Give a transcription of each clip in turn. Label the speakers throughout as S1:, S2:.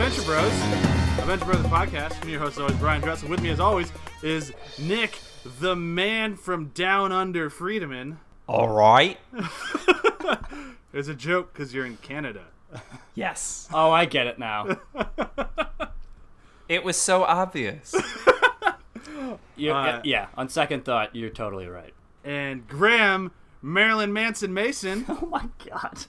S1: Adventure Bros. Adventure Bros podcast. I'm your host, as always, Brian Dressel. With me, as always, is Nick, the man from down under Friedemann.
S2: All right.
S1: It's a joke because you're in Canada.
S2: Yes.
S3: Oh, I get it now.
S2: It was so obvious.
S3: Yeah, on second thought, you're totally right.
S1: And Graham, Marilyn Manson Mason.
S3: Oh my god.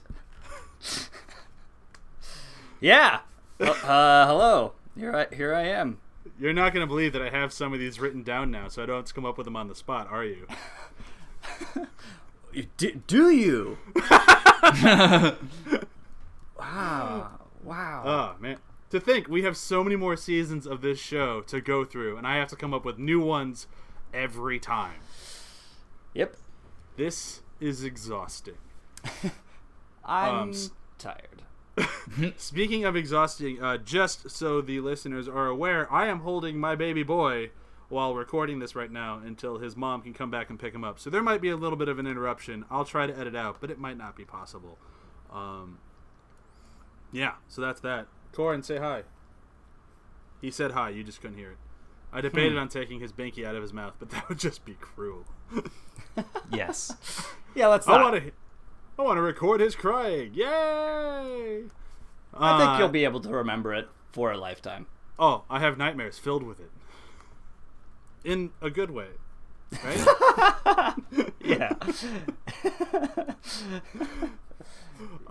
S3: Yeah. Hello. Here I am.
S1: You're not going to believe that I have some of these written down now, so I don't have to come up with them on the spot, are you?
S3: Do you? Wow.
S1: Oh, man. To think, we have so many more seasons of this show to go through, and I have to come up with new ones every time.
S3: Yep.
S1: This is exhausting.
S3: I'm tired.
S1: Speaking of exhausting, just so the listeners are aware, I am holding my baby boy while recording this right now until his mom can come back and pick him up. So there might be a little bit of an interruption. I'll try to edit out, but it might not be possible. Yeah, so that's that. Corin, say hi. He said hi, you just couldn't hear it. I debated on taking his binky out of his mouth, but that would just be cruel.
S2: Yes.
S3: Yeah, let's not.
S1: I want to record his crying. Yay!
S3: I think you'll be able to remember it for a lifetime.
S1: Oh, I have nightmares filled with it. In a good way. Right?
S3: Yeah.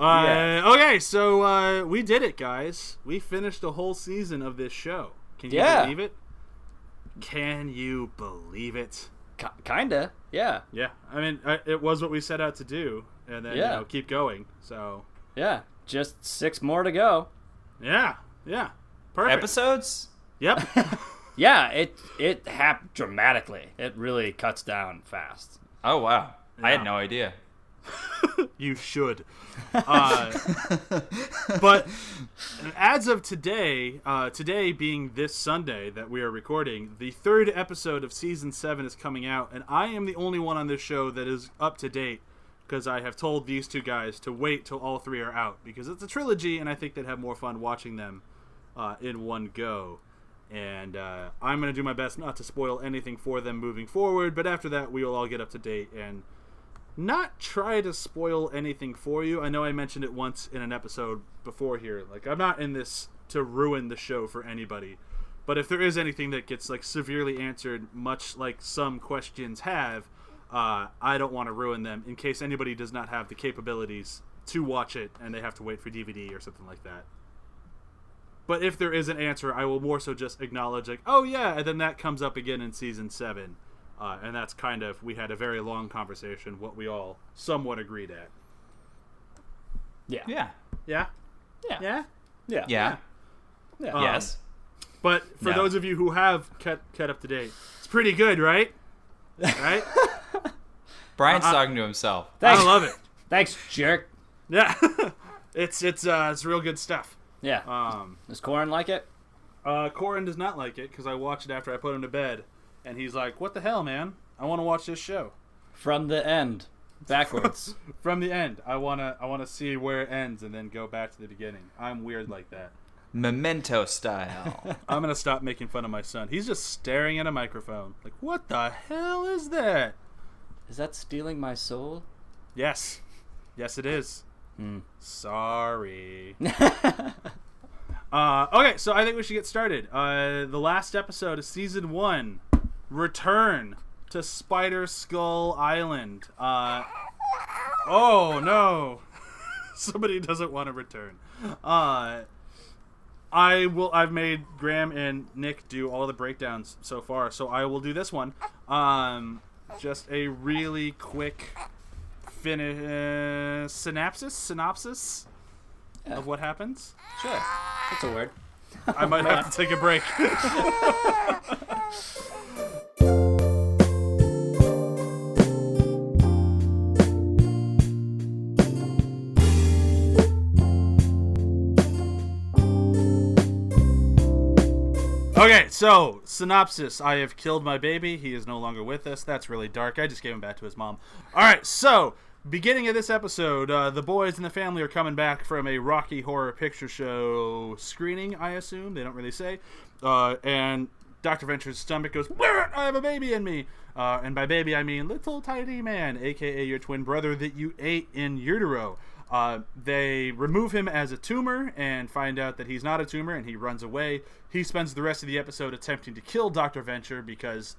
S1: Okay, so we did it, guys. We finished a whole season of this show. Can you believe it? Can you believe it?
S3: Kinda, yeah.
S1: Yeah, I mean, it was what we set out to do, and then keep going. So
S3: yeah, just 6 more to go.
S1: Yeah, perfect.
S2: Episodes?
S1: Yep.
S3: Yeah, it happened dramatically. It really cuts down fast.
S2: Oh, wow.
S1: Yeah.
S2: I had no idea.
S1: You should. But as of today, today being this Sunday that we are recording, the 3rd episode of Season 7 is coming out, and I am the only one on this show that is up to date because I have told these two guys to wait till all 3 are out because it's a trilogy, and I think they'd have more fun watching them in one go. And I'm going to do my best not to spoil anything for them moving forward, but after that, we will all get up to date and not try to spoil anything for you. I know I mentioned it once in an episode before here. Like, I'm not in this to ruin the show for anybody. But if there is anything that gets, like, severely answered, much like some questions have, I don't want to ruin them in case anybody does not have the capabilities to watch it and they have to wait for DVD or something like that. But if there is an answer, I will more so just acknowledge, like, oh yeah, and then that comes up again in Season 7. And that's kind of, we had a very long conversation, what we all somewhat agreed at.
S3: Yeah.
S2: Yeah.
S1: Yeah?
S3: Yeah.
S1: Yeah?
S3: Yeah.
S2: Yeah.
S3: Yeah.
S2: Yes.
S1: But for those of you who have kept up to date, it's pretty good, right? Right?
S2: Brian's talking to himself.
S3: Thanks.
S1: I love it.
S3: Thanks, jerk.
S1: Yeah. It's real good stuff.
S3: Yeah. Does Corin like it?
S1: Corin does not like it because I watched it after I put him to bed. And he's like, what the hell, man? I want to watch this show.
S3: From the end. Backwards.
S1: From the end. I wanna see where it ends and then go back to the beginning. I'm weird like that.
S2: Memento style.
S1: I'm going to stop making fun of my son. He's just staring at a microphone. Like, what the hell is that?
S3: Is that stealing my soul?
S1: Yes. Yes, it is. Sorry. Okay, so I think we should get started. The last episode of Season 1, Return to Spider Skull Island. Oh, no. Somebody doesn't want to return. I've made Graham and Nick do all the breakdowns so far, so I will do this one. Just a really quick synopsis of what happens.
S3: Sure. That's a word.
S1: I might have to take a break. Okay, so, synopsis. I have killed my baby. He is no longer with us. That's really dark. I just gave him back to his mom. Alright, so, beginning of this episode, the boys and the family are coming back from a Rocky Horror Picture Show screening, I assume. They don't really say. And Dr. Venture's stomach goes, I have a baby in me. And by baby, I mean little tiny man, a.k.a. your twin brother that you ate in utero. They remove him as a tumor and find out that he's not a tumor, and he runs away. He spends the rest of the episode attempting to kill Dr. Venture because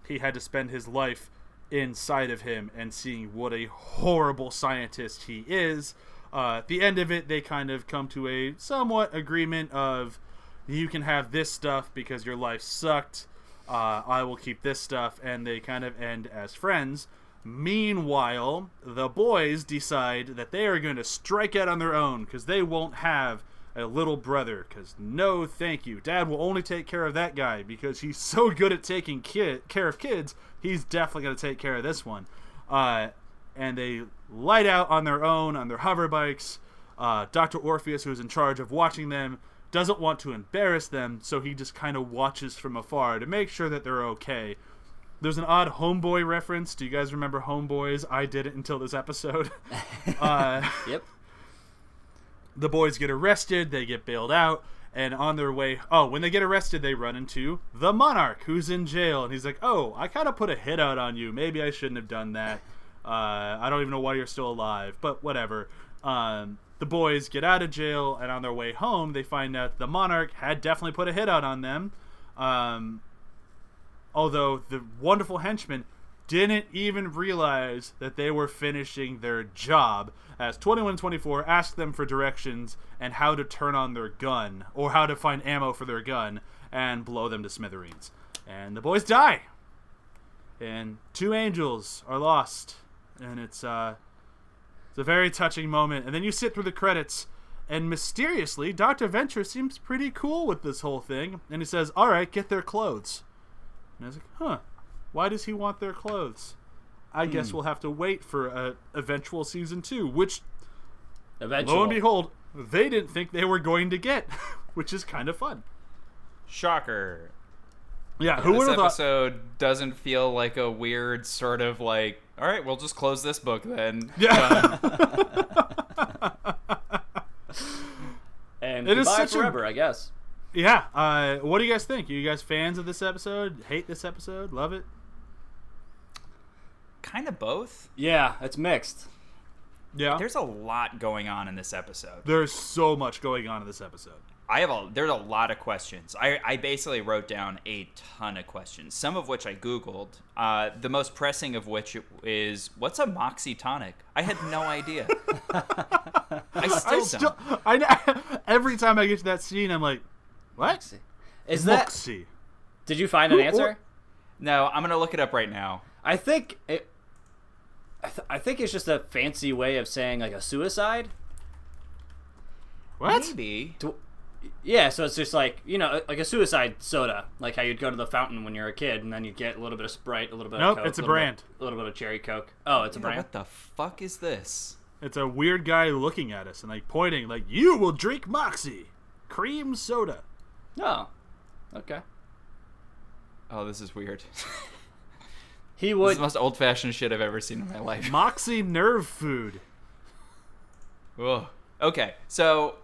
S1: he had to spend his life inside of him and seeing what a horrible scientist he is. At the end of it, they kind of come to a somewhat agreement of, you can have this stuff because your life sucked. I will keep this stuff, and they kind of end as friends. Meanwhile, the boys decide that they are going to strike out on their own because they won't have a little brother. Because no, thank you. Dad will only take care of that guy because he's so good at taking care of kids. He's definitely going to take care of this one. And they light out on their own on their hover bikes. Dr. Orpheus, who's in charge of watching them, doesn't want to embarrass them, so he just kind of watches from afar to make sure that they're okay. There's an odd Homeboy reference. Do you guys remember Homeboys? I didn't until this episode.
S3: Yep.
S1: The boys get arrested. They get bailed out. And on their way... when they get arrested, they run into the Monarch, who's in jail. And he's like, I kind of put a hit out on you. Maybe I shouldn't have done that. I don't even know why you're still alive. But whatever. The boys get out of jail. And on their way home, they find out the Monarch had definitely put a hit out on them. Although the wonderful henchman didn't even realize that they were finishing their job, as 2124 asked them for directions and how to turn on their gun, or how to find ammo for their gun, and blow them to smithereens. And the boys die. And 2 angels are lost. And it's a very touching moment. And then you sit through the credits, and mysteriously, Dr. Venture seems pretty cool with this whole thing. And he says, all right, get their clothes. And I was like, why does he want their clothes? I guess we'll have to wait for a eventual season 2, which, lo and behold, they didn't think they were going to get, which is kind of fun.
S2: Shocker.
S1: Yeah, who would have thought?
S2: This episode doesn't feel like a weird sort of like, all right, we'll just close this book then.
S1: Yeah.
S3: And
S1: It is
S3: goodbye
S1: such
S3: forever, I guess.
S1: Yeah. What do you guys think? Are you guys fans of this episode? Hate this episode? Love it?
S2: Kind of both.
S3: Yeah, it's mixed.
S1: Yeah.
S2: There's a lot going on in this episode.
S1: There's so much going on in this episode.
S2: There's a lot of questions. I basically wrote down a ton of questions, some of which I Googled. The most pressing of which is, what's a Moxie tonic? I had no idea. I still don't.
S1: Every time I get to that scene, I'm like, what?
S3: Moxie. Is that?
S1: Moxie.
S3: Did you find an answer?
S2: No, I'm gonna look it up right now.
S3: I think it. I think it's just a fancy way of saying like a suicide.
S1: What?
S2: Maybe.
S3: Yeah, so it's just like, like a suicide soda, like how you'd go to the fountain when you're a kid, and then you'd get a little bit of Sprite, a little bit of Coke.
S1: It's a brand.
S3: A little bit of Cherry Coke. Oh, it's a brand.
S2: What the fuck is this?
S1: It's a weird guy looking at us and like pointing, like, you will drink Moxie cream soda.
S3: Oh, okay.
S2: Oh, this is weird.
S3: He
S2: This
S3: would.
S2: is the most old-fashioned shit I've ever seen in my life.
S1: Moxie nerve food.
S2: Ugh. Okay, so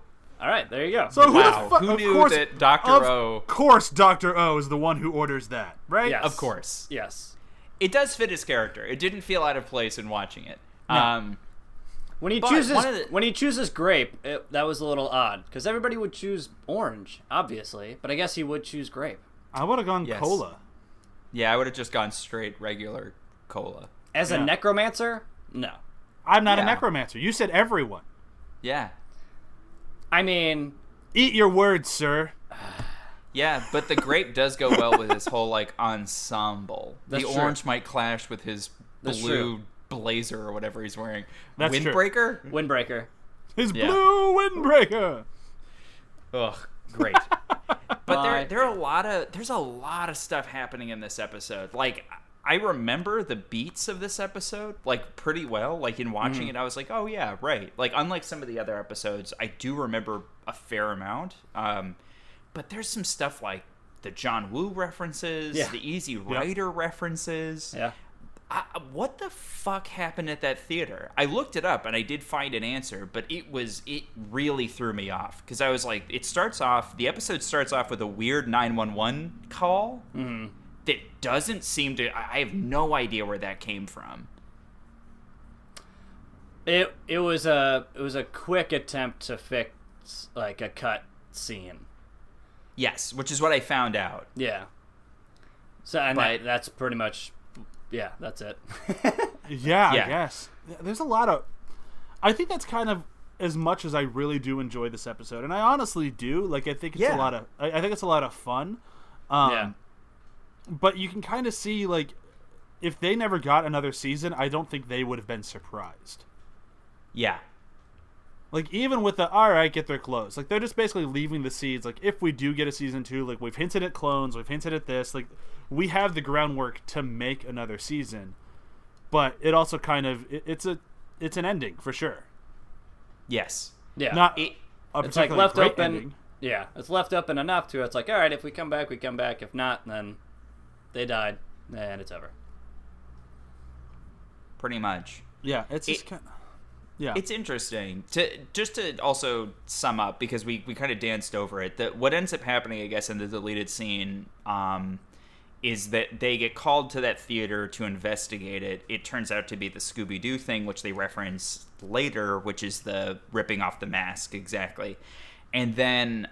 S3: All right, there you go.
S1: So
S2: who knew that Dr. O?
S1: Of course, Dr. O is the one who orders that, right?
S3: Yes.
S2: Of course.
S3: Yes.
S2: It does fit his character. It didn't feel out of place in watching it.
S1: No.
S3: When he chooses grape, that was a little odd because everybody would choose orange, obviously, but I guess he would choose grape.
S1: I would have gone
S2: Yes.
S1: cola.
S2: Yeah, I would have just gone straight regular cola.
S3: As a necromancer, no.
S1: I'm not a
S2: Yeah.
S1: necromancer. You said everyone.
S2: Yeah.
S3: I mean,
S1: Eat your words, sir.
S2: Yeah, but the grape does go well with his whole, like, ensemble.
S3: That's
S2: the
S3: true.
S2: orange might clash with his
S3: That's
S2: blue
S3: true.
S2: blazer or whatever he's wearing.
S1: That's true.
S2: Windbreaker?
S3: windbreaker.
S1: His
S2: Yeah.
S1: blue windbreaker.
S2: Ugh, great. But there's a lot of stuff happening in this episode. Like, I remember the beats of this episode, like, pretty well. Like, in watching it, I was like, oh, yeah, right. Like, unlike some of the other episodes, I do remember a fair amount. But there's some stuff like the John Woo references, the Easy Rider references.
S3: Yeah.
S2: what the fuck happened at that theater? I looked it up and I did find an answer, but it really threw me off because I was like, the episode starts off with a weird 911 call that doesn't seem to. I have no idea where that came from.
S3: It was a quick attempt to fix like a cut scene.
S2: Yes, which is what I found out.
S3: Yeah. So that's pretty much. Yeah, that's it.
S1: Yeah, I guess. There's a lot of... I think that's kind of as much as I really do enjoy this episode. And I honestly do. Like, I think it's a lot of... I think it's a lot of fun. But you can kind of see, like, if they never got another season, I don't think they would have been surprised.
S2: Yeah.
S1: Like, even with the, alright, get their clothes. Like, they're just basically leaving the seeds. Like, if we do get a season 2, like, we've hinted at clones, we've hinted at this. Like, we have the groundwork to make another season. But it also kind of, it's an ending, for sure.
S2: Yes.
S1: Yeah. Not
S3: it's like left open.
S1: Ending.
S3: Yeah, it's left open enough to, it's like, alright, if we come back, we come back. If not, then they died, and it's over.
S2: Pretty much.
S1: Yeah, it's just kind of... Yeah.
S2: It's interesting to also sum up because we kind of danced over it. That what ends up happening, I guess, in the deleted scene, is that they get called to that theater to investigate it. It turns out to be the Scooby-Doo thing, which they reference later, which is the ripping off the mask, exactly. And then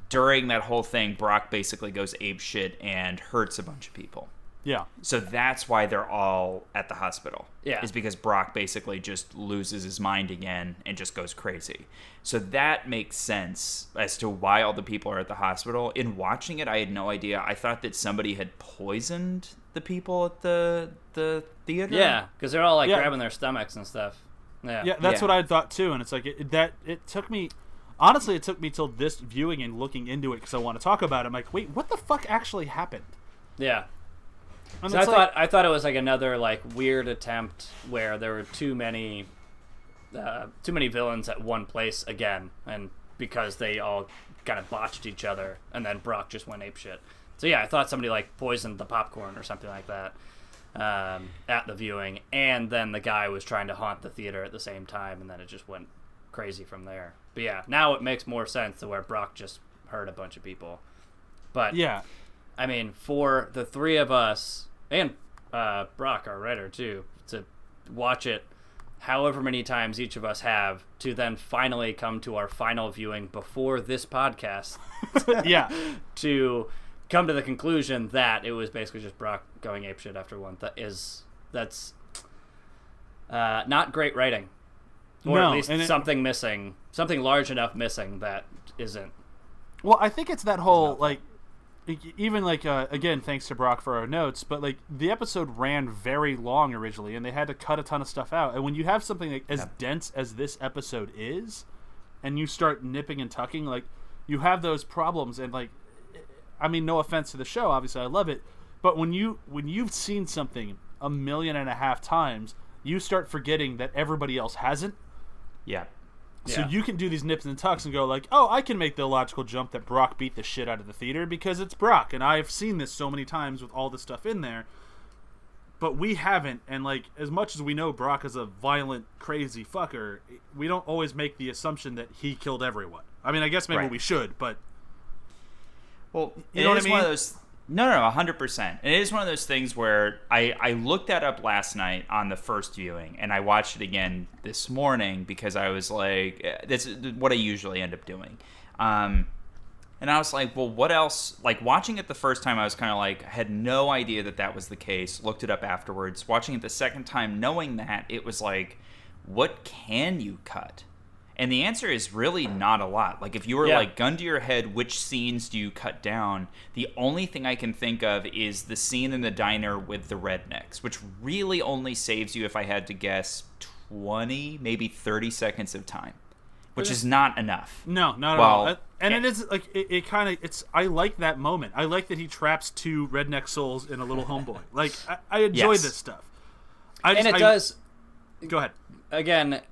S2: during that whole thing, Brok basically goes apeshit and hurts a bunch of people.
S1: Yeah.
S2: So that's why they're all at the hospital.
S3: Yeah.
S2: Is because Brok basically just loses his mind again and just goes crazy. So that makes sense as to why all the people are at the hospital. In watching it, I had no idea. I thought that somebody had poisoned the people at the theater.
S3: Yeah, because they're all like grabbing their stomachs and stuff. Yeah.
S1: Yeah, that's what I thought too. And it's like, it took me... Honestly, it took me till this viewing and looking into it because I want to talk about it. I'm like, wait, what the fuck actually happened?
S3: Yeah.
S1: And
S3: so I thought it was like another like weird attempt where there were too many villains at one place again, and because they all kind of botched each other, and then Brok just went apeshit. So yeah, I thought somebody like poisoned the popcorn or something like that at the viewing, and then the guy was trying to haunt the theater at the same time, and then it just went crazy from there. But yeah, now it makes more sense to where Brok just hurt a bunch of people. But
S1: yeah.
S3: I mean, for the three of us, and Brok, our writer, too, to watch it however many times each of us have, to then finally come to our final viewing before this podcast.
S1: Yeah.
S3: To come to the conclusion that it was basically just Brok going apeshit after one. That's not great writing. Or at least something missing. Something large enough missing that isn't.
S1: Well, I think it's that whole, like, even like again, thanks to Brok for our notes, but like the episode ran very long originally, and they had to cut a ton of stuff out. And when you have something like as dense as this episode is, and you start nipping and tucking, like you have those problems. And like, I mean, no offense to the show, obviously I love it, but when you've seen something 1.5 million times, you start forgetting that everybody else hasn't.
S2: Yeah.
S1: So you can do these nips and tucks and go like, oh, I can make the logical jump that Brok beat the shit out of the theater because it's Brok, and I've seen this so many times with all the stuff in there. But we haven't, and like as much as we know Brok is a violent, crazy fucker, we don't always make the assumption that he killed everyone. I mean, I guess maybe we should, but
S2: well,
S1: you know what I mean?
S2: One of those. No, 100%. It is one of those things where I looked that up last night on the first viewing, and I watched it again this morning because I was like, this is what I usually end up doing. And I was like, well, what else? Like, watching it the first time, I was kind of like, had no idea that was the case. Looked it up afterwards. Watching it the second time, knowing that, it was like, what can you cut? And the answer is really not a lot. Like, if you were like, gun to your head, which scenes do you cut down? The only thing I can think of is the scene in the diner with the rednecks, which really only saves you, if I had to guess, 20, maybe 30 seconds of time, which is not enough.
S1: No, not at all. And it is like it kind of it's. I like that moment. I like that he traps 2 redneck souls in a little homeboy. Like I enjoy this stuff.
S3: It does.
S1: Go ahead.
S3: Again,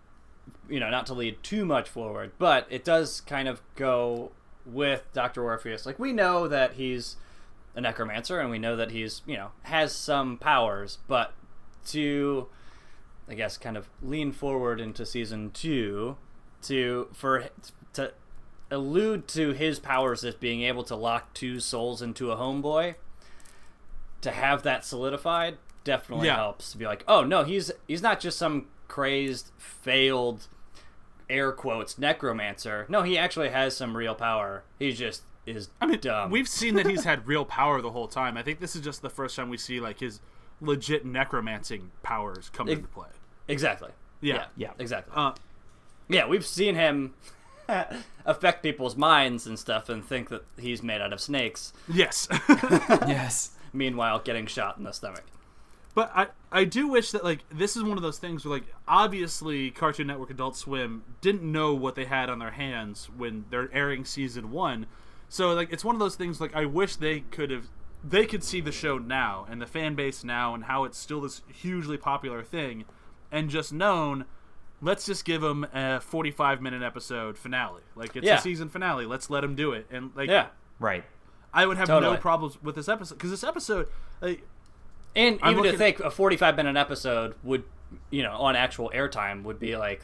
S3: you know, not to lead too much forward, but it does kind of go with Dr. Orpheus. Like, we know that he's a necromancer, and we know that he's, you know, has some powers, but to, I guess, kind of lean forward into season 2 to allude to his powers as being able to lock 2 souls into a homeboy. To have that solidified definitely helps to be like, oh no, he's not just some crazed, failed, air quotes, necromancer. No, he actually has some real power. He just is dumb.
S1: We've seen that he's had real power the whole time. I think this is just the first time we see like his legit necromancing powers come into play.
S3: Exactly.
S1: Yeah.
S3: Exactly. We've seen him affect people's minds and stuff and think that he's made out of snakes.
S1: Yes.
S2: Yes.
S3: Meanwhile, getting shot in the stomach.
S1: But I do wish that, like, this is one of those things where, like, obviously Cartoon Network Adult Swim didn't know what they had on their hands when they're airing season 1. So, like, it's one of those things, like, I wish they could see the show now and the fan base now and how it's still this hugely popular thing and just known, let's just give them a 45-minute episode finale. Like, it's a season finale. Let's let them do it. And, like,
S2: right.
S1: I would have no problems with this episode. Because this episode, like...
S3: And even to think a 45-minute episode would, on actual airtime would be like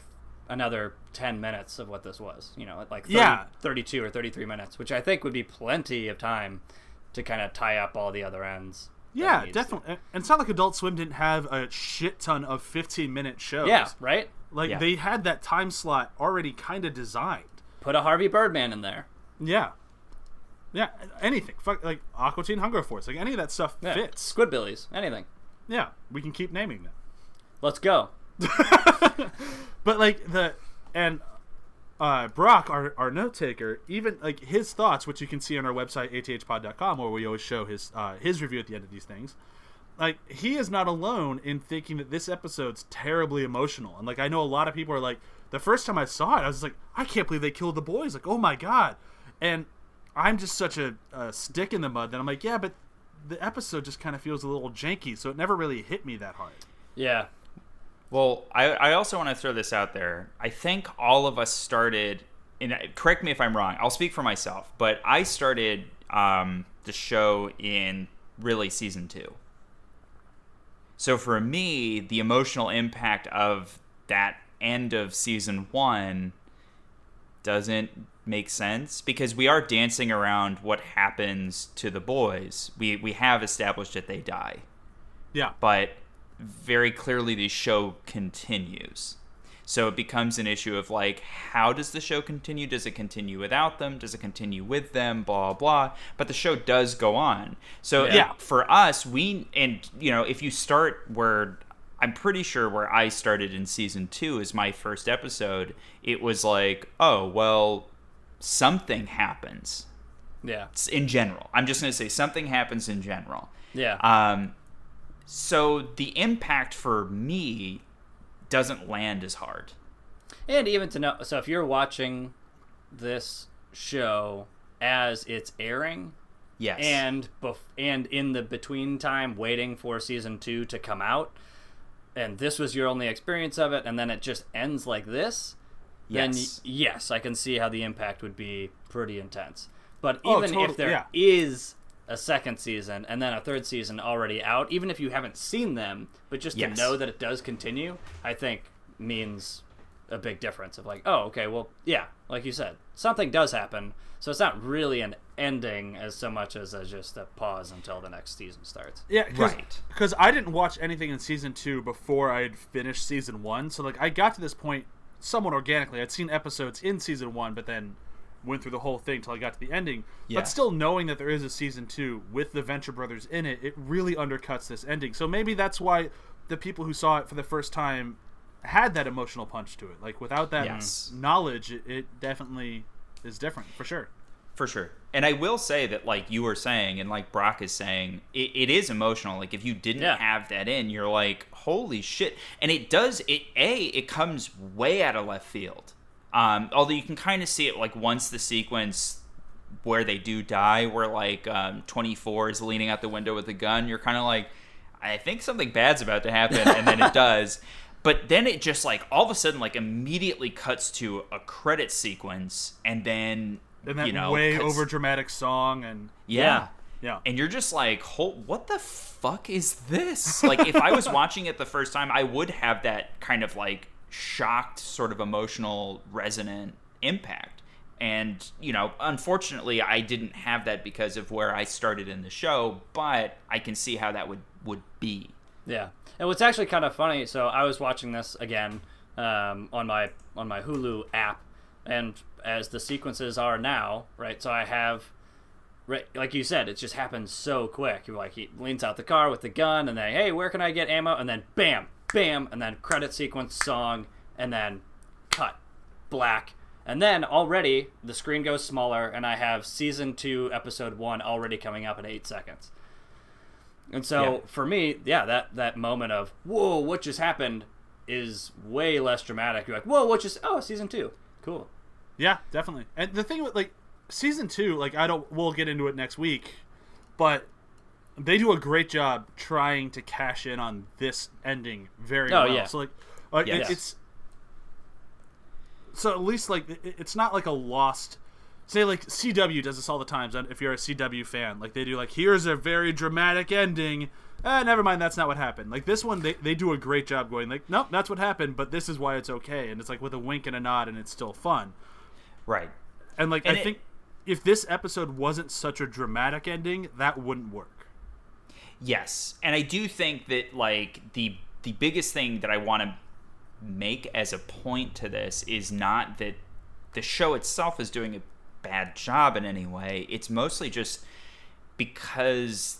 S3: another 10 minutes of what this was. Like 32 or 33 minutes, which I think would be plenty of time to kind of tie up all the other ends.
S1: Yeah, definitely. And it's not like Adult Swim didn't have a shit ton of 15-minute shows.
S3: Yeah, right?
S1: Like, they had that time slot already kind of designed.
S3: Put a Harvey Birdman in there.
S1: Yeah. Yeah, anything. Like Aqua Teen Hunger Force. Like, any of that stuff fits.
S3: Squidbillies. Anything.
S1: Yeah, we can keep naming them.
S3: Let's go.
S1: But, like, Brock, our note taker, even, like, his thoughts, which you can see on our website, athpod.com, where we always show his review at the end of these things. Like, he is not alone in thinking that this episode's terribly emotional. And, like, I know a lot of people are like, the first time I saw it, I was like, I can't believe they killed the boys. Like, oh my God. And I'm just such a stick in the mud that I'm like, yeah, but the episode just kind of feels a little janky, so it never really hit me that hard.
S3: Yeah.
S2: Well, I also want to throw this out there. I think all of us started, and correct me if I'm wrong, I'll speak for myself, but I started the show in really season 2. So for me, the emotional impact of that end of season 1 doesn't make sense because we are dancing around what happens to the boys. We have established that they die.
S1: Yeah.
S2: But very clearly the show continues. So it becomes an issue of like, how does the show continue? Does it continue without them? Does it continue with them? Blah, blah. But the show does go on. So for us, if you start where I'm pretty sure where I started in season 2 is my first episode, it was like, oh, well, something happens.
S3: Yeah.
S2: In general. I'm just going to say something happens in general.
S3: Yeah.
S2: So the impact for me doesn't land as hard.
S3: And even to know, so if you're watching this show as it's airing,
S2: yes,
S3: and in the between time waiting for season 2 to come out, and this was your only experience of it, and then it just ends like this, then yes, I can see how the impact would be pretty intense. But even if there is a second season and then a third season already out, even if you haven't seen them, but just to know that it does continue, I think means a big difference of like, oh, okay, well, yeah, like you said, something does happen, so it's not really an ending as so much as just a pause until the next season starts.
S1: Yeah, because I didn't watch anything in season 2 before I had finished season 1, so like I got to this point somewhat organically. I'd seen episodes in season 1, but then went through the whole thing till I got to the ending. Yeah. But still knowing that there is a season 2 with the Venture Brothers in it, it really undercuts this ending. So maybe that's why the people who saw it for the first time had that emotional punch to it. Like without that knowledge, it definitely is different, for sure.
S2: For sure. And I will say that, like you were saying, and like Brock is saying, it is emotional. Like, if you didn't have that in, you're like, holy shit. And it does, it comes way out of left field. Although you can kind of see it, like, once the sequence where they do die, where, like, 24 is leaning out the window with a gun, you're kind of like, I think something bad's about to happen, and then it does. But then it just, like, all of a sudden, like, immediately cuts to a credit sequence, and then...
S1: And that way over dramatic song and
S2: yeah.
S1: Yeah.
S2: And you're just like, what the fuck is this? Like, if I was watching it the first time, I would have that kind of like shocked, sort of emotional, resonant impact. And, you know, unfortunately, I didn't have that because of where I started in the show, but I can see how that would be.
S3: Yeah. And what's actually kind of funny, so I was watching this again on my Hulu app, and as the sequences are now, right, so I have, right, like you said, it just happens so quick. You're like, he leans out the car with the gun, and then, hey, where can I get ammo? And then bam, bam, and then credit sequence, song, and then cut, black. And then already the screen goes smaller, and I have season 2, episode 1 already coming up in 8 seconds. And so for me, that moment of, whoa, what just happened is way less dramatic. You're like, whoa, season 2. Cool.
S1: Yeah, definitely. And the thing with, like, season 2, like, we'll get into it next week, but they do a great job trying to cash in on this ending very well.
S3: Yeah.
S1: So, like it's, so at least, like, it's not like a lost, say, like, CW does this all the time. If you're a CW fan, like, they do, like, here's a very dramatic ending. Never mind, that's not what happened. Like, this one, they do a great job going, like, nope, that's what happened, but this is why it's okay. And it's, like, with a wink and a nod, and it's still fun.
S2: Right.
S1: And, like, I think if this episode wasn't such a dramatic ending, that wouldn't work.
S2: Yes. And I do think that, like, the biggest thing that I want to make as a point to this is not that the show itself is doing a bad job in any way. It's mostly just because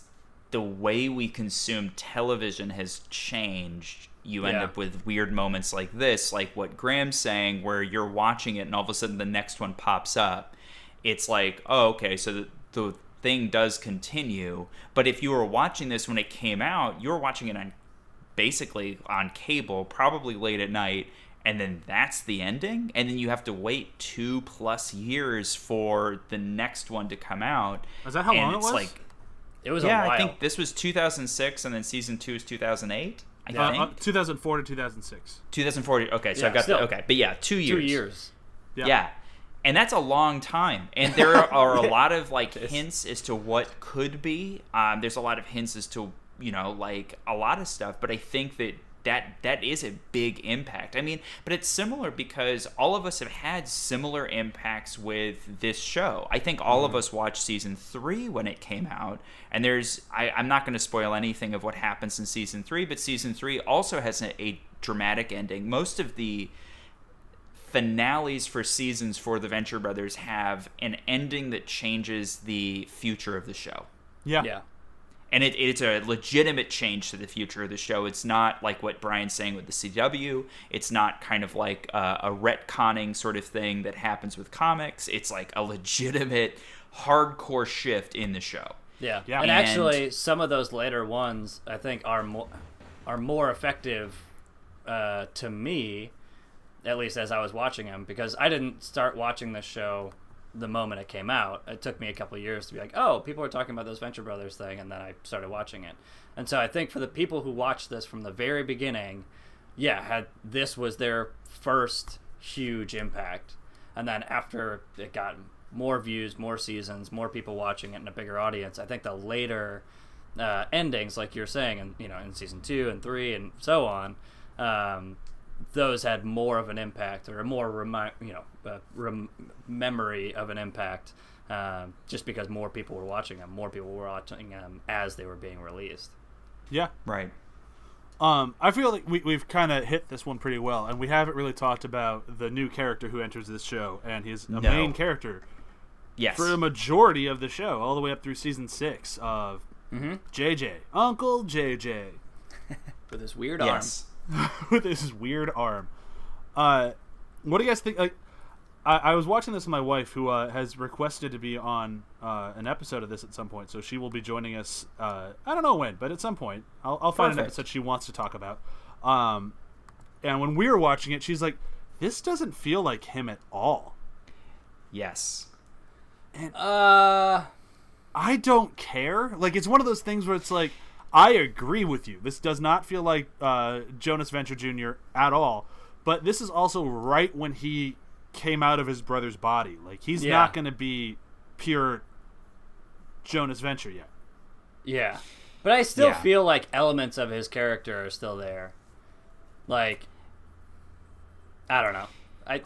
S2: the way we consume television has changed. You end up with weird moments like this, like what Graham's saying, where you're watching it and all of a sudden the next one pops up. It's like, oh, okay, so the thing does continue. But if you were watching this when it came out, you were watching it basically on cable, probably late at night, and then that's the ending, and then you have to wait 2+ years for the next one to come out.
S1: Is that how long it was?
S2: Like,
S3: it was a while.
S2: I think this was 2006, and then season 2 is 2008. I think
S1: 2004 to 2006.
S2: 2004. Okay, so I've got but yeah, 2 years.
S3: 2 years.
S2: Yeah. And that's a long time. And there are a lot of like hints as to what could be. There's a lot of hints as to, you know, like a lot of stuff. But I think that is a big impact. I mean, but it's similar because all of us have had similar impacts with this show. I think all of us watched season 3 when it came out. And I'm not going to spoil anything of what happens in season 3, but season 3 also has a dramatic ending. Most of the finales for seasons for the Venture Brothers have an ending that changes the future of the show.
S3: Yeah.
S2: And it's a legitimate change to the future of the show. It's not like what Brian's saying with the CW. It's not kind of like a retconning sort of thing that happens with comics. It's like a legitimate hardcore shift in the show.
S3: Yeah. And actually, some of those later ones, I think, are more effective to me, at least as I was watching them, because I didn't start watching this show the moment it came out. It took me a couple of years to be like, oh, people are talking about this Venture Brothers thing, and then I started watching it. And so I think for the people who watched this from the very beginning, this was their first huge impact. And then after it got more views, more seasons, more people watching it, and a bigger audience, I think the later endings, like you're saying, and in season 2 and 3 and so on, those had more of an impact, or a more memory of an impact, just because more people were watching them. More people were watching them as they were being released.
S1: Yeah.
S2: Right.
S1: I feel like we've kind of hit this one pretty well, and we haven't really talked about the new character who enters this show, and he's a main character.
S2: Yes.
S1: For a majority of the show, all the way up through season 6 of JJ, Uncle JJ,
S3: with his weird arm.
S1: With his weird arm. What do you guys think? Like, I was watching this with my wife, who has requested to be on an episode of this at some point, so she will be joining us. I don't know when, but at some point, I'll find an episode she wants to talk about. And when we were watching it, she's like, "This doesn't feel like him at all."
S2: Yes.
S1: And I don't care. Like, it's one of those things where it's like, I agree with you. This does not feel like Jonas Venture Jr. at all. But this is also right when he came out of his brother's body. Like, he's not going to be pure Jonas Venture yet.
S3: Yeah. But I still
S2: Yeah.
S3: feel like elements of his character are still there. Like, I don't know.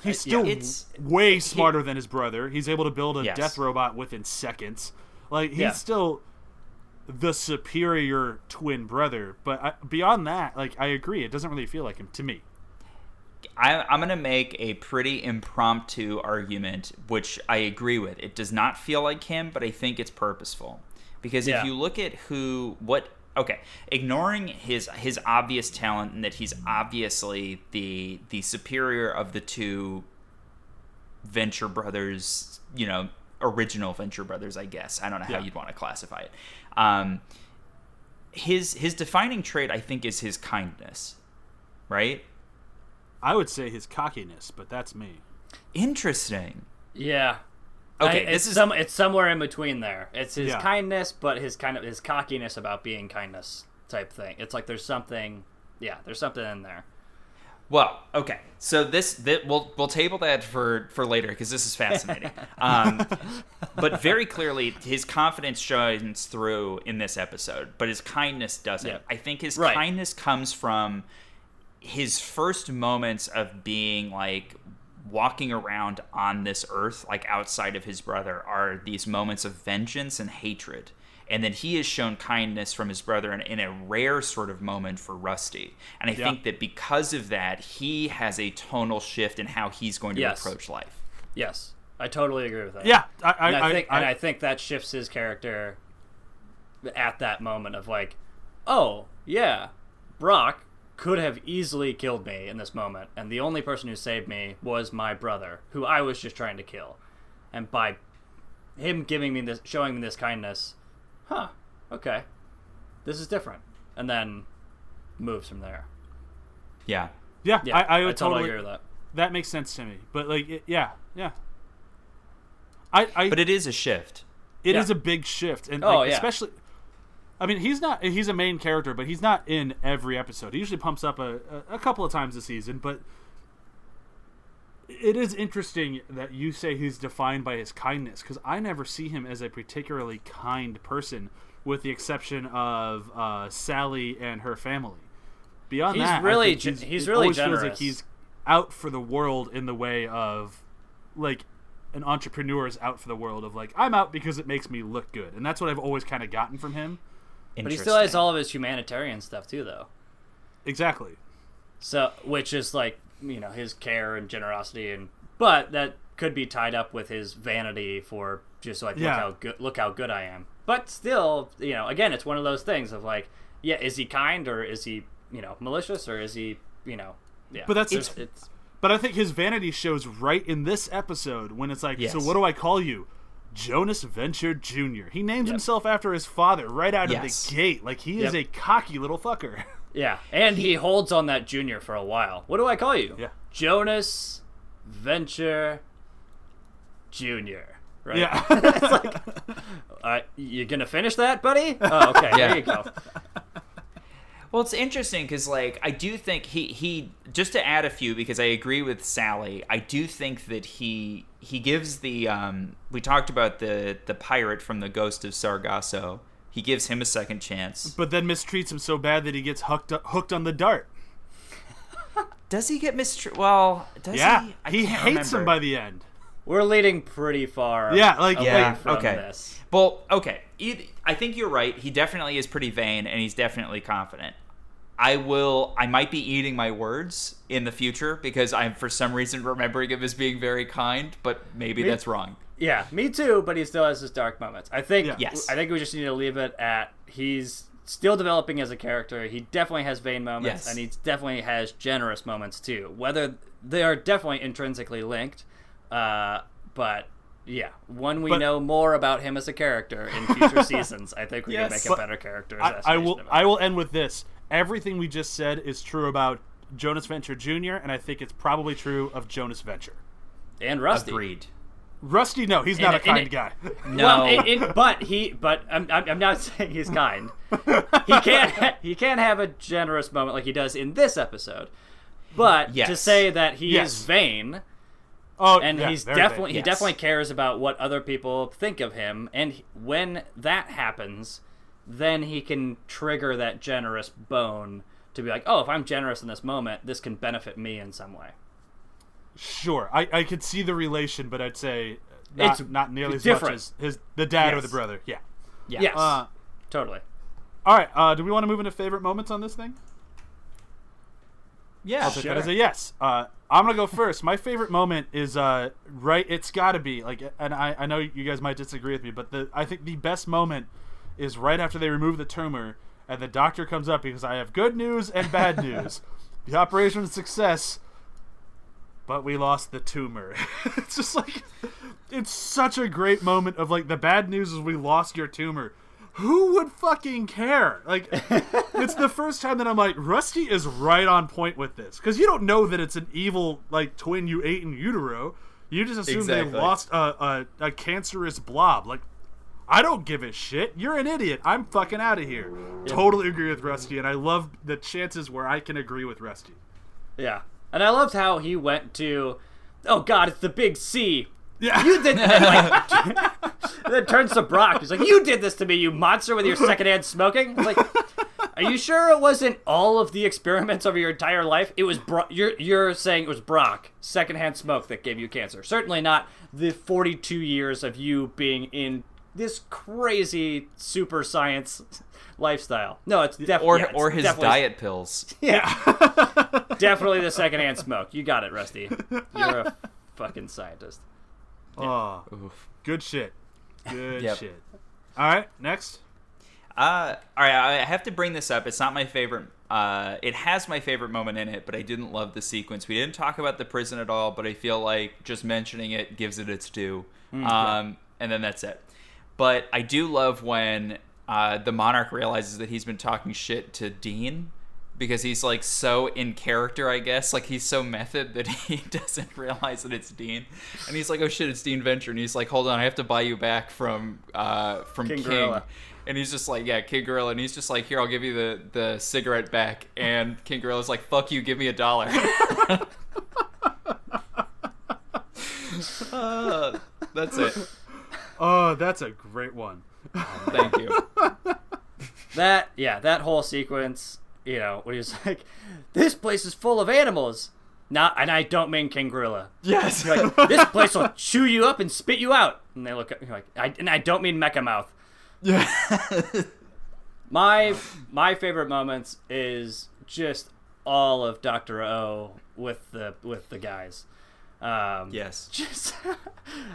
S1: He's still
S2: It's-
S1: way smarter than his brother. He's able to build a
S2: Yes.
S1: death robot within seconds. Like, he's
S3: Yeah.
S1: still the superior twin brother. But beyond that, like, I agree. It doesn't really feel like him to me.
S2: I'm going to make a pretty impromptu argument, which I agree with. It does not feel like him, but I think it's purposeful. Because if you look at ignoring his obvious talent and that he's obviously the superior of the two Venture brothers, original Venture brothers, I guess. I don't know how you'd want to classify it. His defining trait, I think, is his kindness, right?
S1: I would say his cockiness, but that's me.
S2: Interesting.
S3: Yeah.
S2: Okay,
S3: it's somewhere in between there. It's his kindness, but his cockiness about being kindness type thing. It's like there's something in there.
S2: Well, okay. So this we'll table that for later because this is fascinating. But very clearly, his confidence shines through in this episode, but his kindness doesn't.
S3: Yeah.
S2: I think his kindness comes from his first moments of being like walking around on this earth, like outside of his brother, are these moments of vengeance and hatred. And then he has shown kindness from his brother in a rare sort of moment for Rusty. And I think that because of that, he has a tonal shift in how he's going to approach life.
S3: Yes, I totally agree with that.
S1: Yeah,
S3: I think that shifts his character at that moment of like, oh, yeah, Brok could have easily killed me in this moment, and the only person who saved me was my brother, who I was just trying to kill. And by him showing me this kindness, okay, this is different, and then moves from there.
S1: Yeah,
S3: I
S1: would
S3: totally agree with that.
S1: That makes sense to me. But like, yeah.
S2: But it is a shift.
S1: It is a big shift, and especially. I mean, he's a main character, but he's not in every episode. He usually pumps up a couple of times a season, but it is interesting that you say he's defined by his kindness, because I never see him as a particularly kind person, with the exception of Sally and her family. Beyond
S3: he's
S1: that,
S3: really
S1: he's
S3: really
S1: always
S3: generous.
S1: feels like he's out for the world in the way of, like, an entrepreneur is out for the world of, like, I'm out because it makes me look good. And that's what I've always kind of gotten from him.
S3: But he still has all of his humanitarian stuff too, though.
S1: Exactly.
S3: So, which is like, his care and generosity, but that could be tied up with his vanity for just like, look how good I am. But still, again, it's one of those things of like, is he kind, or is he, malicious, or is he,
S1: But but I think his vanity shows right in this episode when it's like, so what do I call you? Jonas Venture Jr. He names himself after his father right out of the gate. Like, he is a cocky little fucker.
S3: Yeah, and he holds on that junior for a while. What do I call you?
S1: Yeah.
S3: Jonas Venture Jr. Right?
S1: Yeah.
S3: It's like, you gonna finish that, buddy? Oh, okay, there you go.
S2: Well, it's interesting because, like, I do think he just to add a few, because I agree with Sally. I do think that he gives the we talked about the pirate from the Ghost of Sargasso. He gives him a second chance,
S1: but then mistreats him so bad that he gets hooked on the dart.
S2: Does he get mistreated? Well, does he?
S1: He hates him by the end.
S3: We're leading pretty far.
S1: Away
S3: from this.
S2: Well, okay. I think you're right. He definitely is pretty vain, and he's definitely confident. I might be eating my words in the future because I'm for some reason remembering him as being very kind, but maybe that's wrong.
S3: Yeah, me too, but he still has his dark moments. I think
S2: Yes.
S3: I think we just need to leave it at he's still developing as a character. He definitely has vain moments, and he definitely has generous moments too. Whether they are definitely intrinsically linked, but yeah, when we know more about him as a character in future seasons, I think we can make a better character.
S1: I will end with this. Everything we just said is true about Jonas Venture Jr., and I think it's probably true of Jonas Venture.
S3: And Rusty.
S2: Agreed.
S1: Rusty, no, he's not a kind guy.
S2: No,
S3: but I'm not saying he's kind. He can't have a generous moment like he does in this episode. But to say that he is vain, he definitely cares about what other people think of him, and when that happens, then he can trigger that generous bone to be like, oh, if I'm generous in this moment, this can benefit me in some way.
S1: Sure, I could see the relation, but I'd say not nearly as
S3: different.
S1: much as the dad or the brother. Yeah.
S3: Yes. Totally.
S1: All right. Do we want to move into favorite moments on this thing?
S2: Yeah,
S1: I'll take that as a yes. I'm gonna go first. My favorite moment is right. It's got to be like, and I know you guys might disagree with me, but I think the best moment is right after they remove the tumor, and the doctor comes up because I have good news and bad news. The operation was a success, but we lost the tumor. It's just like, it's such a great moment of like, the bad news is we lost your tumor. Who would fucking care? Like, it's the first time that I'm like, Rusty is right on point with this. Because you don't know that it's an evil, like, twin you ate in utero. You just assume they lost a cancerous blob. Like, I don't give a shit. You're an idiot. I'm fucking out of here. Yeah. Totally agree with Rusty, and I love the chances where I can agree with Rusty.
S3: Yeah. And I loved how he went to, oh God, it's the big C.
S1: Yeah.
S3: You did that. And then turns to Brok. He's like, you did this to me, you monster, with your secondhand smoking. I was like, are you sure it wasn't all of the experiments over your entire life? It was you're saying it was Brok, secondhand smoke, that gave you cancer. Certainly not the 42 years of you being in this crazy super science lifestyle. No, it's definitely
S2: or his diet pills.
S3: Yeah. Definitely the secondhand smoke. You got it, Rusty. You're a fucking scientist.
S1: Oh, good shit. Good
S2: Yep.
S1: shit. All right, next.
S2: All right, I have to bring this up. It's not my favorite. It has my favorite moment in it, but I didn't love the sequence. We didn't talk about the prison at all, but I feel like just mentioning it gives it its due. And then that's it. But I do love when the Monarch realizes that he's been talking shit to Dean, because he's like so in character, I guess. Like, he's so method that he doesn't realize that it's Dean. And he's like, oh shit, it's Dean Venture. And he's like, hold on, I have to buy you back from King.
S3: Gorilla.
S2: And he's just like, yeah, King Gorilla. And he's just like, here, I'll give you the cigarette back. And King Gorilla's like, fuck you, give me $1. That's it.
S1: Oh, that's a great one.
S2: Thank you.
S3: That whole sequence, when he was like, this place is full of animals. And I don't mean King Gorilla.
S2: Yes.
S3: You're like, this place will chew you up and spit you out. And they look at me like, I don't mean Mecha Mouth.
S2: Yeah.
S3: My favorite moments is just all of Dr. O with the guys.
S2: Yes. Just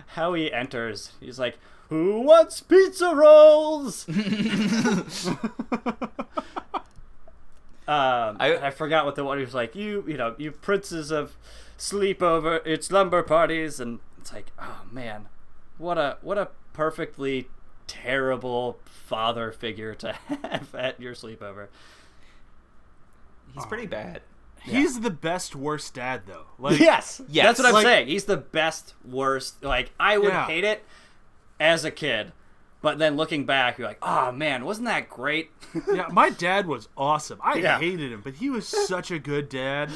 S3: how he enters. He's like, who wants pizza rolls? I forgot what the one he was like, you princes of sleepover, it's slumber parties, and it's like, oh man, what a perfectly terrible father figure to have at your sleepover.
S2: He's pretty bad.
S1: He's the best worst dad though. Like,
S3: yes, that's what I'm saying. He's the best worst. Like, I would hate it as a kid, but then looking back, you're like, oh man, wasn't that great?
S1: Yeah, my dad was awesome. I hated him, but he was such a good dad.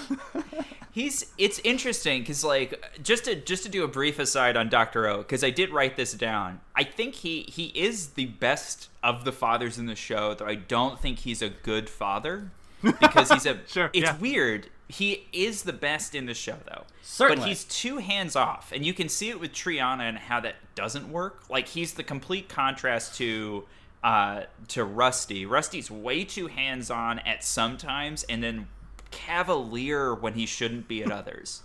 S2: It's interesting because, like, just to do a brief aside on Dr. O, because I did write this down. I think he is the best of the fathers in the show, though I don't think he's a good father. Because he's it's weird. He is the best in the show, though.
S3: Certainly.
S2: But he's too hands-off. And you can see it with Triana and how that doesn't work. Like, he's the complete contrast to Rusty. Rusty's way too hands-on at some times, and then cavalier when he shouldn't be at others.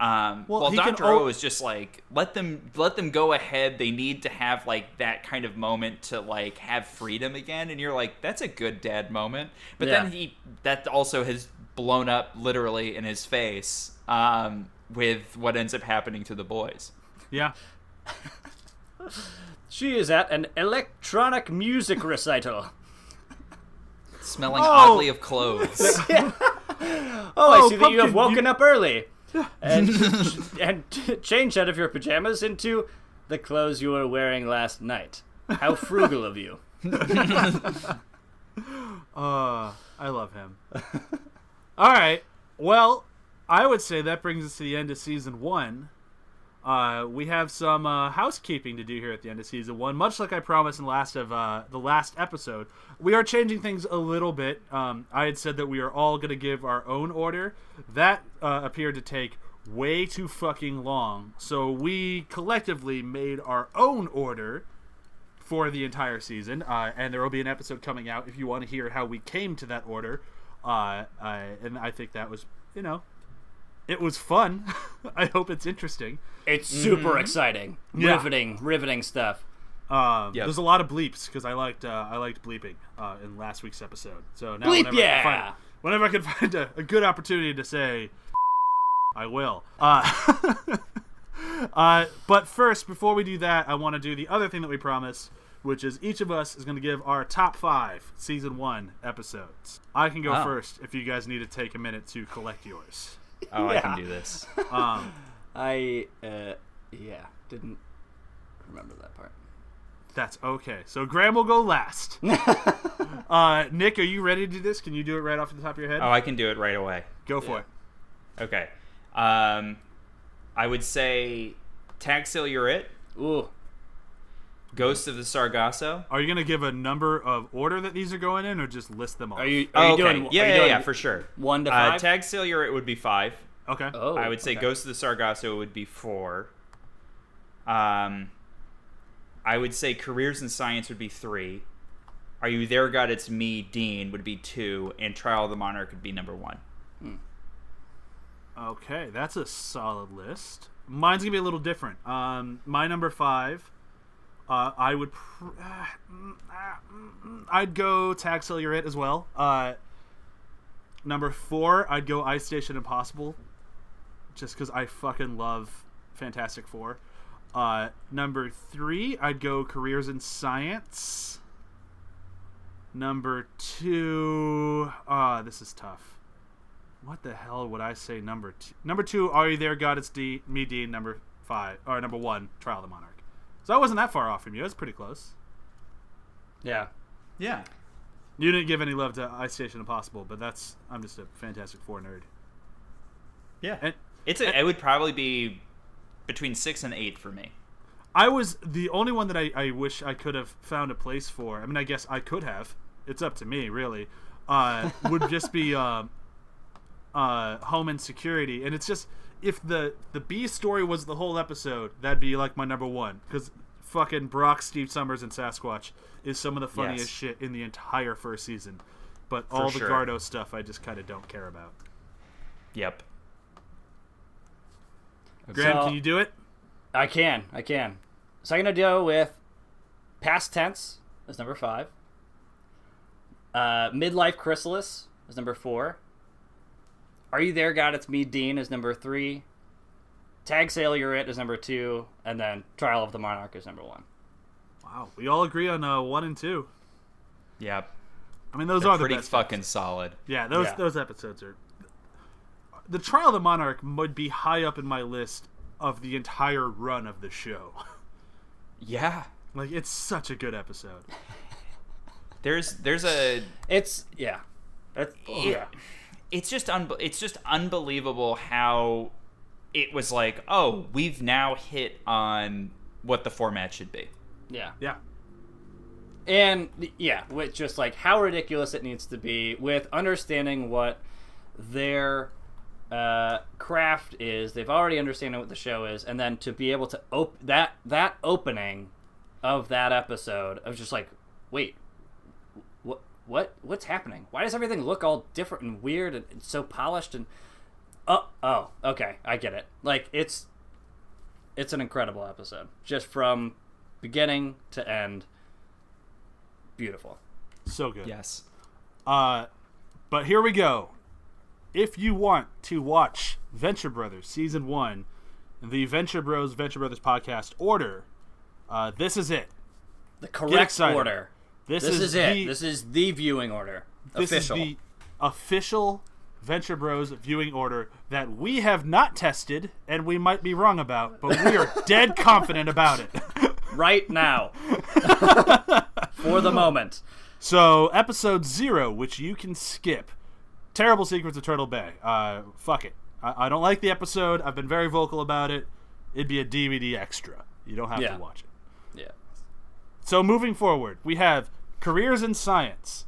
S2: Well, Dr. O is just like, let them go ahead. They need to have like that kind of moment to like have freedom again, and you're like, that's a good dad moment. But then that also has blown up literally in his face with what ends up happening to the boys.
S1: Yeah.
S3: She is at an electronic music recital.
S2: Smelling oddly of clothes.
S3: I see that you have woken up early and changed out of your pajamas into the clothes you were wearing last night. How frugal of you.
S1: I love him. All right. Well, I would say that brings us to the end of season 1. we have some housekeeping to do here at the end of season 1. Much like I promised in the last episode, we are changing things a little bit. I had said that we are all going to give our own order. That appeared to take way too fucking long, so we collectively made our own order for the entire season, and there will be an episode coming out if you want to hear how we came to that order. And I think that was, it was fun. I hope it's interesting.
S3: It's super exciting.
S1: Yeah.
S3: Riveting stuff.
S2: Yep.
S1: There's a lot of bleeps because I liked bleeping in last week's episode. So now
S3: Bleep,
S1: whenever I can find a good opportunity to say, I will. But first, before we do that, I want to do the other thing that we promised, which is each of us is going to give our top 5 season 1 episodes. I can go first if you guys need to take a minute to collect yours.
S2: Oh, yeah. I can do this.
S3: I didn't remember that part.
S1: That's okay. So Graham will go last. Nick, are you ready to do this? Can you do it right off the top of your head?
S2: Oh, I can do it right away.
S1: Go for it.
S2: Okay. I would say Tag Seal, You're It.
S3: Ooh.
S2: Ghost of the Sargasso.
S1: Are you going to give a number of order that these are going in, or just list them all?
S3: Are you
S2: Okay.
S3: doing?
S2: Yeah, for sure.
S3: 1 to 5.
S2: Tag Seal, You're It would be 5.
S1: Okay.
S3: Oh,
S2: I would say
S3: okay.
S2: Ghost of the Sargasso would be 4. I would say Careers in Science would be 3. Are You There, God? It's Me, Dean would be 2, and Trial of the Monarch would be number 1.
S1: Okay, that's a solid list. Mine's gonna be a little different. My number 5, I would, I'd go Tag Seal, You're It as well. Number 4, I'd go Ice Station Impossible, just because I fucking love Fantastic Four. Number 3, I'd go Careers in Science. Number 2, this is tough. What the hell would I say number 2? Number 2, Are You There, God? It's Me, Dean. Number 1, Trial of the Monarch. So I wasn't that far off from you. That's pretty close.
S3: Yeah.
S2: Yeah.
S1: You didn't give any love to Ice Station Impossible, but I'm just a Fantastic Four nerd.
S2: Yeah.
S1: And
S2: it would probably be between 6 and 8 for me.
S1: I was the only one that I wish I could have found a place for. I mean, I guess I could have. It's up to me, really. Would just be Home and Security. And it's just, if the B story was the whole episode, that'd be like my number 1. Because fucking Brock, Steve Summers, and Sasquatch is some of the funniest shit in the entire first season. But all the Gardo stuff I just kind of don't care about.
S2: Yep.
S1: Graham, can you do it?
S3: I can. So I'm going to go with Past Tense as number 5. Midlife Chrysalis is number 4. Are You There, God? It's Me, Dean is number 3. Tag Seal, You're It is number 2. And then Trial of the Monarch is number 1.
S1: Wow. We all agree on 1 and 2.
S2: Yep.
S1: I mean, those
S2: They're
S1: are the
S2: pretty
S1: best
S2: fucking
S1: episodes.
S2: solid.
S1: Yeah, those episodes are... The Trial of the Monarch would be high up in my list of the entire run of the show.
S2: Yeah.
S1: Like, it's such a good episode.
S2: There's a...
S3: It's... Yeah.
S2: It's just unbelievable how it was like, oh, we've now hit on what the format should be.
S3: Yeah.
S1: Yeah.
S3: And, yeah, with just, like, how ridiculous it needs to be, with understanding what their craft is. They've already understood what the show is, and then to be able to that opening of that episode of just like, wait, what's happening? Why does everything look all different and weird and so polished? And oh, okay, I get it. Like, it's an incredible episode, just from beginning to end. Beautiful.
S1: So good.
S2: Yes.
S1: But here we go. If you want to watch Venture Brothers Season 1, the Venture Brothers podcast order, this is it.
S3: The correct order.
S1: This
S3: is it. This is the viewing order.
S1: This
S3: official.
S1: is the official Venture Bros viewing order that we have not tested and we might be wrong about, but we are dead confident about it.
S3: Right now. For the moment.
S1: So, episode 0, which you can skip. Terrible Secrets of Turtle Bay. Fuck it. I don't like the episode. I've been very vocal about it. It'd be a DVD extra. You don't have to watch it.
S3: Yeah.
S1: So moving forward, we have Careers in Science,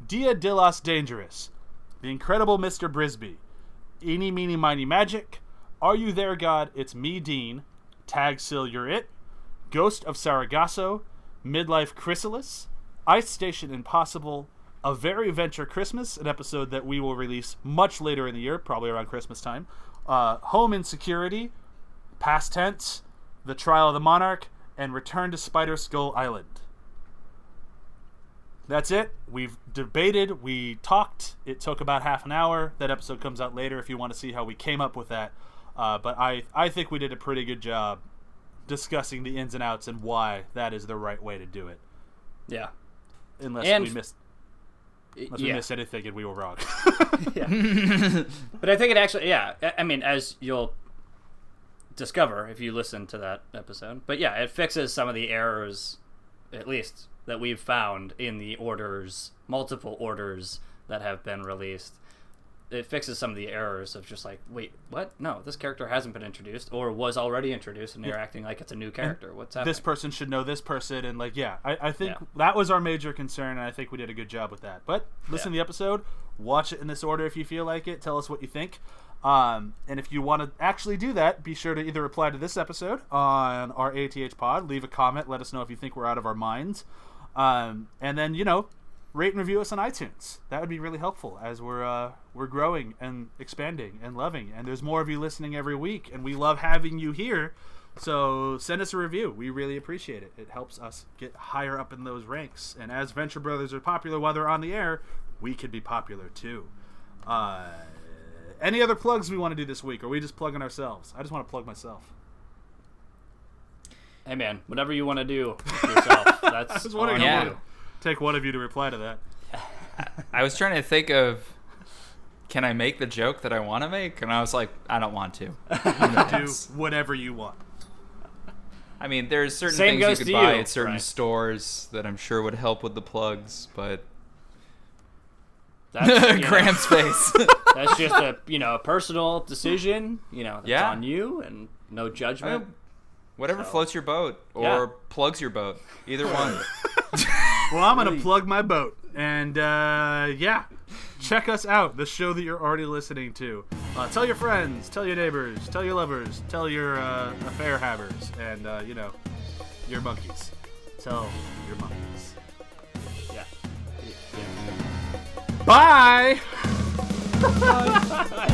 S1: Dia de los Dangerous, The Incredible Mr. Brisby, Eeny, Meeny, Miny, Magic, Are You There, God? It's Me, Dean, Tag Sil, You're It, Ghost of Sargasso, Midlife Chrysalis, Ice Station Impossible, A Very Venture Christmas, an episode that we will release much later in the year, probably around Christmas time, Home Insecurity, Past Tense, The Trial of the Monarch, and Return to Spider Skull Island. That's it. We've debated. We talked. It took about half an hour. That episode comes out later if you want to see how we came up with that. But I think we did a pretty good job discussing the ins and outs and why that is the right way to do it.
S3: Yeah.
S1: Unless we missed anything and we were wrong.
S3: Yeah. But I think it actually, I mean, as you'll discover if you listen to that episode. But yeah, it fixes some of the errors, at least, that we've found in the multiple orders that have been released. It fixes some of the errors of just like, wait, what? No, this character hasn't been introduced or was already introduced and they're acting like it's a new character. What's happening? This
S1: person should know this person. And like, I think that was our major concern, and I think we did a good job with that. But listen to the episode, watch it in this order if you feel like it, tell us what you think. And if you want to actually do that, be sure to either reply to this episode on our ATH pod, leave a comment, let us know if you think we're out of our minds. And then, rate and review us on iTunes. That would be really helpful as we're growing and expanding and loving. And there's more of you listening every week, and we love having you here. So send us a review. We really appreciate it. It helps us get higher up in those ranks. And as Venture Brothers are popular while they're on the air, we could be popular too. Any other plugs we want to do this week? Or are we just plugging ourselves? I just want to plug myself.
S3: Hey man, whatever you want to do yourself, that's all I
S1: want to take one of you to reply to that.
S2: I was trying to think of, can I make the joke that I want to make? And I was like, I don't want to.
S1: Do whatever you want.
S2: I mean, there's certain things you could buy at certain stores that I'm sure would help with the plugs, but that's Graham's face.
S3: That's just a personal decision. That's on you and no judgment.
S2: Whatever floats your boat or plugs your boat. Either one.
S1: Well, I'm going to plug my boat. And, check us out, the show that you're already listening to. Tell your friends, tell your neighbors, tell your lovers, tell your affair havers, and, your monkeys. Tell your monkeys.
S3: Yeah.
S1: Bye!
S3: Bye.